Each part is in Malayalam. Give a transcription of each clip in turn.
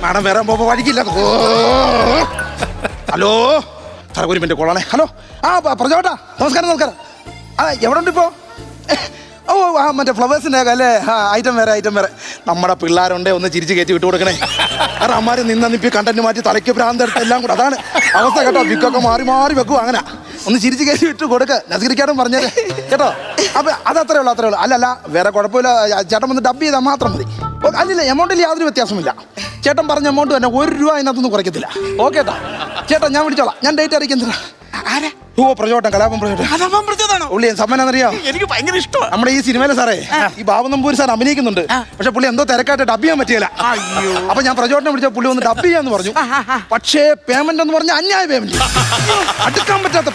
മാഡം വേറെ വഴിക്കില്ല. ഹലോ സാർ, ഒരു മിനിറ്റ് കൊള്ളാണേ. ഹലോ, പ്രജോട്ടാ, നമസ്കാരം. എവിടെ ഉണ്ട് ഇപ്പോ? മറ്റേ ഫ്ലവേഴ്സിൻ്റെ അല്ലേ? ഐറ്റം വേറെ. നമ്മുടെ പിള്ളേരുണ്ടേ ഒന്ന് ചിരിച്ച് കയറ്റി വിട്ടു കൊടുക്കണേ. കാരണം അമ്മാര് നിന്നിപ്പി കണ്ടന്റ് മാറ്റി തലയ്ക്ക് ഭ്രാന്തെടുത്ത് എല്ലാം കൂടെ അതാണ് അവസ്ഥ കേട്ടോ. വിക്കൊക്കെ മാറി വെക്കും. അങ്ങനെ ഒന്ന് ചിരിച്ച് കയറ്റി വിട്ടു കൊടുക്കുക. നസീറിക്കാടും പറഞ്ഞത് കേട്ടോ. അപ്പൊ അതത്രേ ഉള്ളൂ. അല്ലല്ല, വേറെ കുഴപ്പമില്ല. ചേട്ടൻ വന്ന് ഡബ് ചെയ്താൽ മാത്രം മതി. അല്ലില്ല, എമൗണ്ടിൽ യാതൊരു വ്യത്യാസമില്ല. ചേട്ടൻ പറഞ്ഞ എമൗണ്ട് തന്നെ 1 രൂപ അതിനകത്തൊന്നും കുറയ്ക്കത്തില്ല. ഓക്കെ ഏട്ടാ. ചേട്ടാ ഞാൻ വിളിച്ചോളാം. ഞാൻ ഡേറ്റ് അറിയിക്കുന്നില്ല. പ്രജോട്ടൻ, കലാപം പ്രജോട്ടൻ. പുള്ളി സമ്മേനറിയോ? എനിക്ക് ഭയങ്കര ഇഷ്ടമാണ്. നമ്മുടെ ഈ സിനിമയിലെ സാറേ, ഈ ബാബു നമ്പൂരി സാർ അഭിനയിക്കുന്നുണ്ട്. പക്ഷെ പുള്ളി എന്തോ തിരക്കായിട്ട് ഡബ് ചെയ്യാൻ പറ്റിയില്ല. അപ്പൊ ഞാൻ പ്രജോട്ടനെ വിളിച്ച പുള്ളി ഒന്ന് ഡബ് ചെയ്യാന്ന് പറഞ്ഞു. പക്ഷേ പേയ്മെന്റ് എന്ന് പറഞ്ഞാൽ അന്യായ പേയ്മെന്റ്, അടുക്കാൻ പറ്റാത്ത.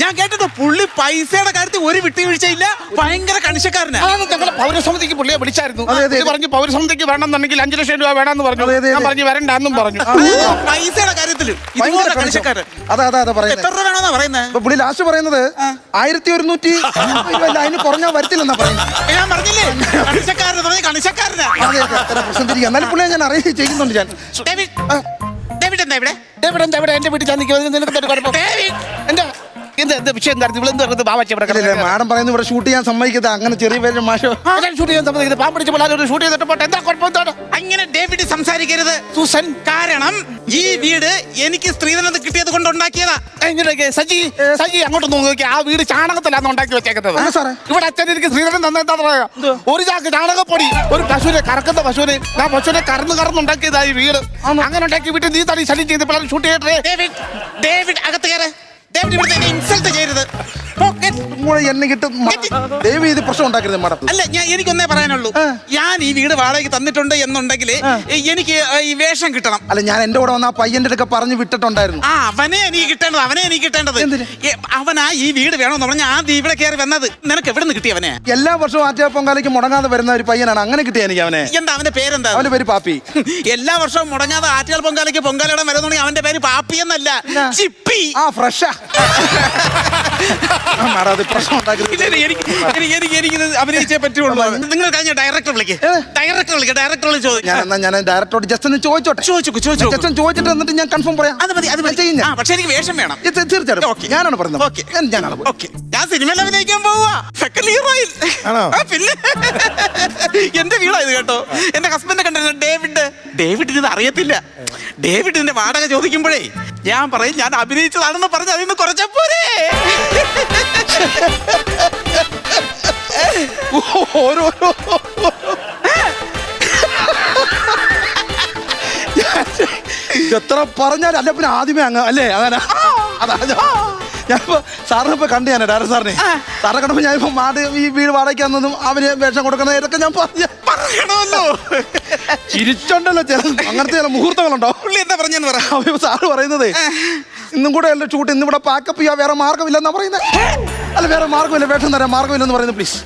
ഞാൻ കേട്ടിട്ടുണ്ട് പുള്ളി പൈസയുടെ കാര്യത്തിൽ ഒരു വിട്ടുവീഴ്ചയില്ല. ഭയങ്കര കണിശക്കാരനാണ്. ഞങ്ങളെ പൗരസമിതിക്ക് പുള്ളിയെ വിളിച്ചായിരുന്നു. പറഞ്ഞു പൗരസമിതിക്ക് വേണമെന്നുണ്ടെങ്കിൽ 5 ലക്ഷം രൂപ വേണമെന്ന് പറഞ്ഞു. ഞാൻ പറഞ്ഞു വരണ്ടെന്നും പറഞ്ഞു. പൈസയുടെ കാര്യത്തിൽ ഇതുപോലെ കണിശക്കാരൻ. അതാ പറയുന്നത്. എത്ര രൂപ വേണമെന്നാ പറയുന്നത്? പുള്ളി ലാസ്റ്റ് പറയുന്നത് 1120 അതിന് കുറഞ്ഞാ വരത്തില്ലെന്നാ പറയുന്നത്. ഞാൻ പറഞ്ഞില്ലേ കണിശക്കാരനാ. എന്നാലും പുള്ളിയെ ഞാൻ അറിയിച്ച് ചെയ്യുന്നുണ്ട്. ഞാൻ ഡേവിഡ് എന്താ ഇവിടെ? എന്റെ വീട്ടിൽ എന്താ വിഷയം? മാഡം പറയുന്നത് ഇവിടെ ഷൂട്ട് ചെയ്യാൻ സമ്മതിക്കരുത്. അങ്ങനെ ചെറിയ പേര് മാഷോ ഷൂട്ട് ചെയ്യാൻ സമ്മതിക്കുന്നത്. പാമ്പടിച്ച് ഷൂട്ട് ചെയ്തിട്ട് പോട്ടെ. എന്താ കുഴപ്പം? അങ്ങനെ ഡേവിഡ് സംസാരിക്കരുത് സൂസൻ. കാരണം ഈ വീട് എനിക്ക് സ്ത്രീധനം കിട്ടിയത് കൊണ്ട് ഉണ്ടാക്കിയതാ. സജി അങ്ങോട്ട് നോക്കി. ആ വീട് ചാണകത്തിലാണ് ഉണ്ടാക്കി വെച്ചേക്കുന്നത്. ഇവിടെ അച്ഛൻ എനിക്ക് സ്ത്രീധനം തന്നെന്താ പറയാ? ഒരു ചാക്ക് ചാണകപ്പൊടി, ഒരു പശുവിനെ, കറക്കുന്ന പശുവിനെ, ആ പശുവിനെ കറന്നുണ്ടാക്കിയതാ ഈ വീട്. അങ്ങനെ ഉണ്ടാക്കി വീട്ടിൽ നീ തടി ശല്യം ചെയ്ത് പിള്ളേർ ഷൂട്ട് ചെയ്യട്ടെ. ഡേവിഡ് അകത്ത് കയറ്. ഡേവിഡ് ഇവിടെ ഇൻസൾട്ട് ചെയ്യരുത്. എന്നെ കിട്ടും. ദയവ് ഇത് പ്രശ്നം ഉണ്ടാക്കരുത് മാഡം. അല്ല, എനിക്കൊന്നേ പറയാനുള്ളൂ. ഞാൻ ഈ വീട് വാടകയ്ക്ക് തന്നിട്ടുണ്ട് എന്നുണ്ടെങ്കിൽ എനിക്ക് ഈ വേഷം കിട്ടണം. അല്ല, ഞാൻ എന്റെ കൂടെ വന്ന ആ പയ്യന്റെ അടുക്ക പറഞ്ഞു വിട്ടിട്ടുണ്ടായിരുന്നു. അവനെ എനിക്ക് കിട്ടേണ്ടത്. അവനാ ഈ വീട് വേണമെന്ന് പറഞ്ഞാൽ ആദ്യം ഇവിടെ കയറി വന്നത്. നിനക്ക് എവിടെ നിന്ന് കിട്ടിയവനെ? എല്ലാ വർഷവും ആറ്റ പൊങ്കാലയ്ക്ക് മുടങ്ങാതെ വരുന്ന ഒരു പയ്യനാണ്. അങ്ങനെ കിട്ടിയ എനിക്ക് അവനെ. എന്താ അവന്റെ പേരെന്താ? അവന്റെ പേര് പാപ്പി. എല്ലാ വർഷവും മുടങ്ങാതെ ആറ്റുകാൽ പൊങ്കാലയ്ക്ക് പൊങ്കാലയുടെ വരുന്നുണ്ടെങ്കിൽ അവന്റെ പേര് പാപ്പി എന്നല്ല, ചിപ്പി. ഫ്രഷ് എനിക്ക് അഭിനയിച്ചേ പറ്റുള്ളൂ. നിങ്ങൾ കഴിഞ്ഞ ഡയറക്ടർ വിളിക്ക്. ഡയറക്ടറോട് ചോദിക്കും. ഞാൻ ഡയറക്ടറോട് ജസ്റ്റ് ഒന്ന് ചോദിച്ചിട്ട് എന്നിട്ട് ഞാൻ കൺഫേം പറയാം. പക്ഷെ എനിക്ക് വേഷം വേണം. തീർച്ചയായിട്ടും ഞാനാണ് പറയുന്നത്. ഞാൻ സിനിമയിൽ അഭിനയിക്കാൻ പോവാ. സെക്കൻഡ് ഹീറോയിൽ. പിന്നെ എന്റെ വീടായത് കേട്ടോ. എന്റെ ഹസ്ബൻഡ് കണ്ടിരുന്നു ഡേവിഡിന് ഇത് അറിയത്തില്ല. ഡേവിഡിന്റെ വാടക ചോദിക്കുമ്പോഴേ ഞാൻ പറയും ഞാൻ അഭിനയിച്ചതാണെന്ന് പറഞ്ഞ് അതിൽ നിന്ന് കുറച്ചപ്പോരേ. എത്ര പറഞ്ഞാൽ അല്ല പിന്നെ ആദ്യമേ അങ്ങ് അല്ലേ? അങ്ങനെ ഞാനിപ്പോ സാറിനെ ഇപ്പൊ കണ്ടു. ഞാൻ ഡയറക്ടർ സാറിനെ കണ്ടപ്പോ ഞാനിപ്പോ ഈ വീട് വാടകയ്ക്ക് വന്നതും അവന് വേഷം കൊടുക്കണം ഇതൊക്കെ ഞാൻ പറയണമല്ലോ. ചിരിച്ചോണ്ടല്ലോ അങ്ങനത്തെ ചില മുഹൂർത്തങ്ങളുണ്ടോ? പുള്ളി എന്താ പറഞ്ഞെന്ന് പറ. സാറ് പറയുന്നത് ഇന്നും കൂടെ അല്ല ഷൂട്ട്, ഇന്നിവിടെ പാക്കപ്പ് ചെയ്യാൻ വേറെ മാർഗമില്ലെന്നാ പറയുന്നത്. അല്ല, വേറെ മാർഗമില്ല, വേഷം തരാൻ മാർഗമില്ലെന്ന് പറയുന്നത്. പ്ലീസ്